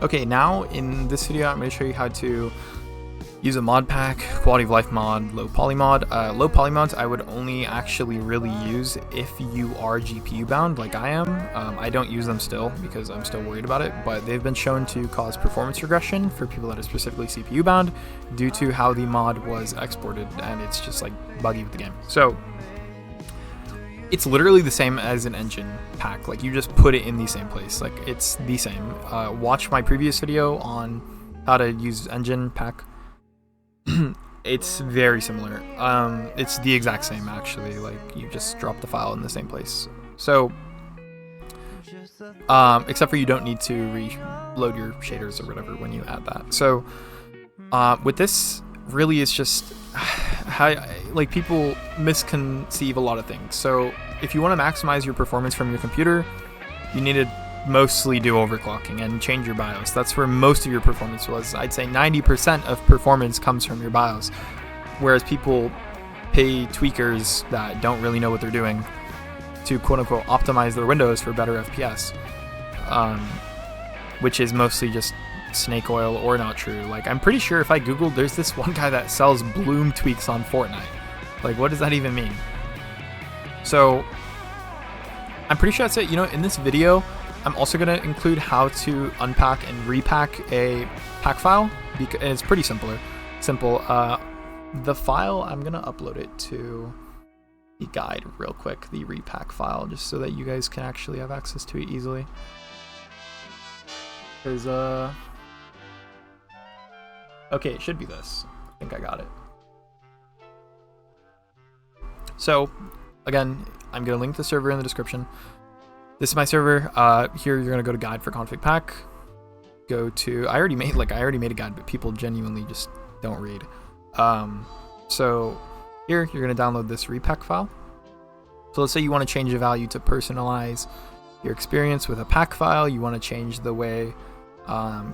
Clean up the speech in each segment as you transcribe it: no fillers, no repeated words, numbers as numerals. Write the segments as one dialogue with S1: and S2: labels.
S1: Okay, now in this video I'm going to show you how to use a mod pack, quality of life mod, low poly mod. Low poly mods I would only actually really use if you are GPU bound like I am. I don't use them still because I'm still worried about it, but they've been shown to cause performance regression for people that are specifically CPU bound due to how the mod was exported, and it's just like buggy with the game. So it's literally the same as an engine pack, like you just put it in the same place, like it's the same. Watch my previous video on how to use engine pack. It's very similar. It's the exact same actually, like you just drop the file in the same place. So except for you don't need to reload your shaders or whatever when you add that. So with this, really it's just how, like, people misconceive a lot of things. So if you want to maximize your performance from your computer, you need to mostly do overclocking and change your BIOS. That's where most of your performance was. I'd say 90% of performance comes from your BIOS, whereas people pay tweakers that don't really know what they're doing to quote-unquote optimize their windows for better FPS, which is mostly just snake oil or not true. Like, I'm pretty sure if I googled, there's this one guy that sells bloom tweaks on Fortnite. Like, what does that even mean? So I'm pretty sure that's it. You know, in this video I'm also going to include how to unpack and repack a pack file, and it's pretty simple. The file, I'm going to upload it to the guide real quick, the repack file, just so that you guys can actually have access to it easily. Because, okay, it should be this. I think I got it. So, again, I'm going to link the server in the description. This is my server. Here you're gonna go to guide for config pack. Go to, I already made a guide, but people genuinely just don't read. So here you're gonna download this repack file. So let's say you want to change a value to personalize your experience with a pack file. You want to change the way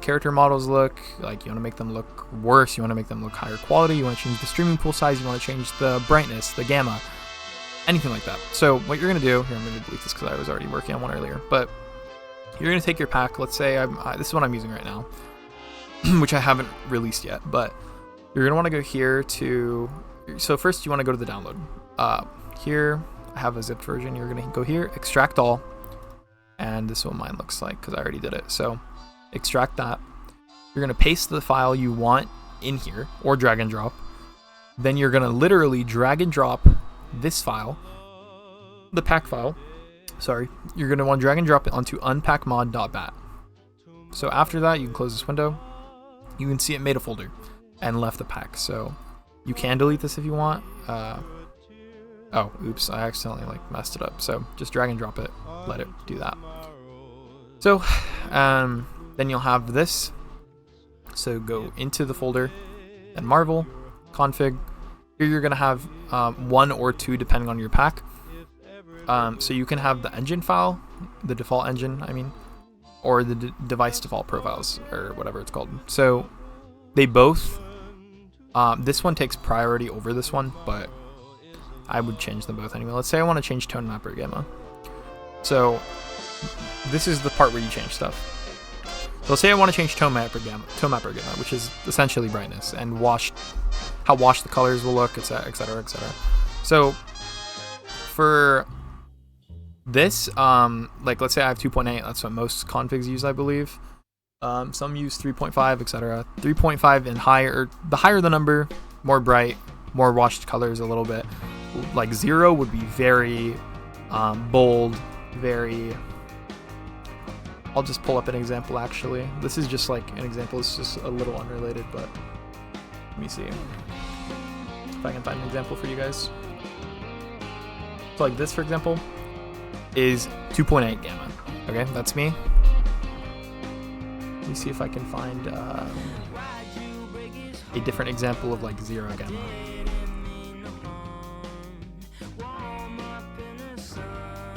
S1: character models look. Like, you want to make them look worse. You want to make them look higher quality. You want to change the streaming pool size. You want to change the brightness, the gamma. Anything like that. So what you're going to do, here I'm going to delete this because I was already working on one earlier, but you're going to take your pack. Let's say this is what I'm using right now, which I haven't released yet, but you're going to want to go here to, so first you want to go to the download. Here I have a zipped version. You're going to go here, extract all, and this is what mine looks like because I already did it. So extract that. You're going to paste the file you want in here or drag and drop. Then you're going to literally drag and drop this file, the pack file, sorry, you're going to want to drag and drop it onto unpackmod.bat. So after that, you can close this window. You can see it made a folder and left the pack. So you can delete this if you want. Oh, oops, I accidentally messed it up. So just drag and drop it, let it do that. So then you'll have this. So go into the folder and Marvel, config. Here you're going to have one or two depending on your pack. So you can have the engine file, the default engine, I mean, or the device default profiles, or whatever it's called. So they both, this one takes priority over this one, but I would change them both anyway. Let's say I want to change tone mapper gamma. So this is the part where you change stuff. So let's say I want to change tone mapper gamma, which is essentially brightness and how washed the colors will look, etc., etc., etc. So for this, like let's say I have 2.8, that's what most configs use, I believe. Some use 3.5, etc. 3.5 and higher, the higher the number, more bright, more washed colors a little bit. Like 0 would be very bold, very... I'll just pull up an example actually. This is just like an example, it's just a little unrelated, but let me see if I can find an example for you guys. So like this, for example, is 2.8 gamma. Okay, that's me. Let me see if I can find a different example of like 0 gamma.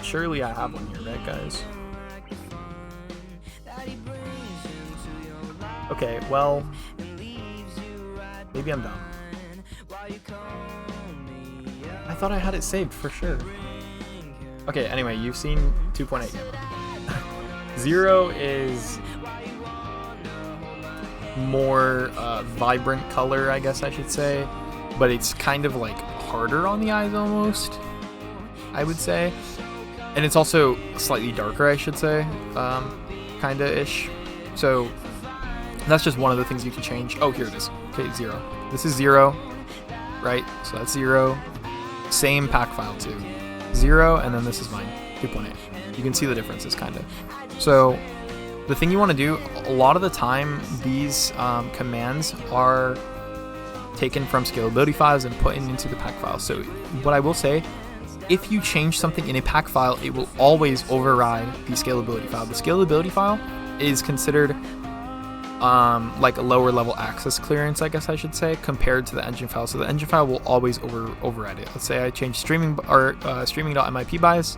S1: Surely I have one here, right guys? Okay, well, maybe I'm dumb. I thought I had it saved for sure. Okay, anyway, you've seen 2.8 gamma. 0 is more vibrant color, I guess I should say, but it's kind of like harder on the eyes almost, I would say. And it's also slightly darker, I should say, kinda-ish. So that's just one of the things you can change. Oh, here it is. Okay, 0. This is 0, right? So that's 0. Same pack file too. 0, and then this is mine, 2.8. You can see the differences, kinda. So the thing you want to do, a lot of the time, these commands are taken from scalability files and put into the pack file. So what I will say, if you change something in a pack file, it will always override the scalability file. The scalability file is considered like a lower level access clearance, I guess I should say, compared to the engine file. So the engine file will always override it. Let's say I change streaming.mip bias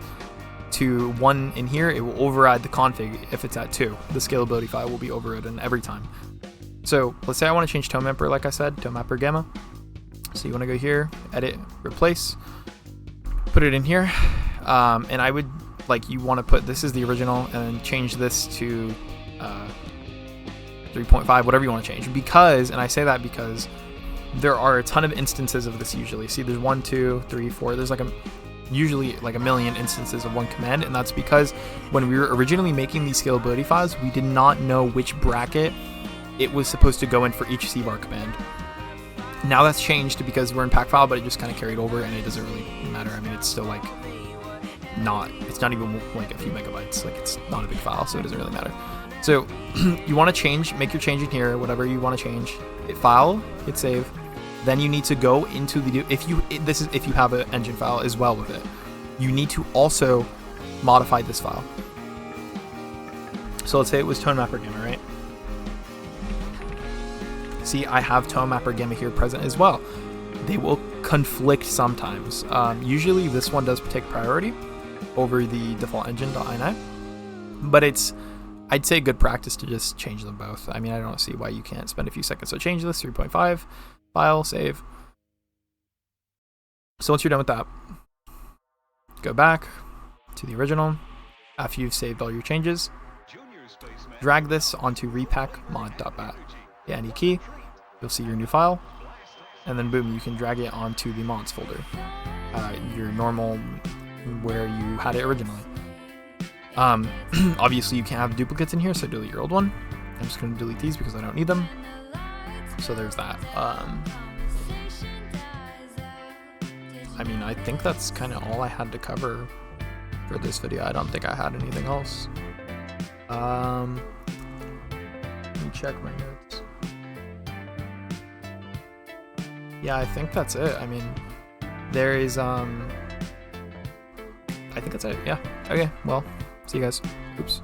S1: to 1 in here, it will override the config if it's at 2. The scalability file will be overridden every time. So let's say I want to change tone mapper, like I said, tone mapper gamma. So you want to go here, edit, replace, put it in here, and I would, like, you want to put, this is the original, and change this to 3.5, whatever you want to change. Because, and I say that because there are a ton of instances of this usually. See, there's 1, 2, 3, 4, there's like usually like a million instances of one command, and that's because when we were originally making these scalability files, we did not know which bracket it was supposed to go in for each cvar command. Now that's changed because we're in pack file, but it just kind of carried over, and it doesn't really matter. I mean, it's still like it's not even like a few megabytes, like it's not a big file, so it doesn't really matter. So you want to make your change in here, whatever you want to change, hit file, hit save. Then you need to go into the, if you have an engine file as well with it, you need to also modify this file. So let's say it was tone mapper gamma, right? See, I have tone mapper gamma here present as well. They will conflict sometimes. Usually this one does take priority over the default engine.ini, but I'd say good practice to just change them both. I mean, I don't see why you can't spend a few seconds. So change this, 3.5. File, save. So once you're done with that, go back to the original after you've saved all your changes. Drag this onto repack mod.bat. Hit any key, you'll see your new file, and then boom, you can drag it onto the mods folder, your normal where you had it originally. Obviously you can't have duplicates in here, so delete your old one. I'm just going to delete these because I don't need them. So there's that. I mean, I think that's kind of all I had to cover for this video. I don't think I had anything else. Let me check my notes. Yeah, I think that's it. I mean, there is, I think that's it. Yeah. Okay, well, see you guys. Oops.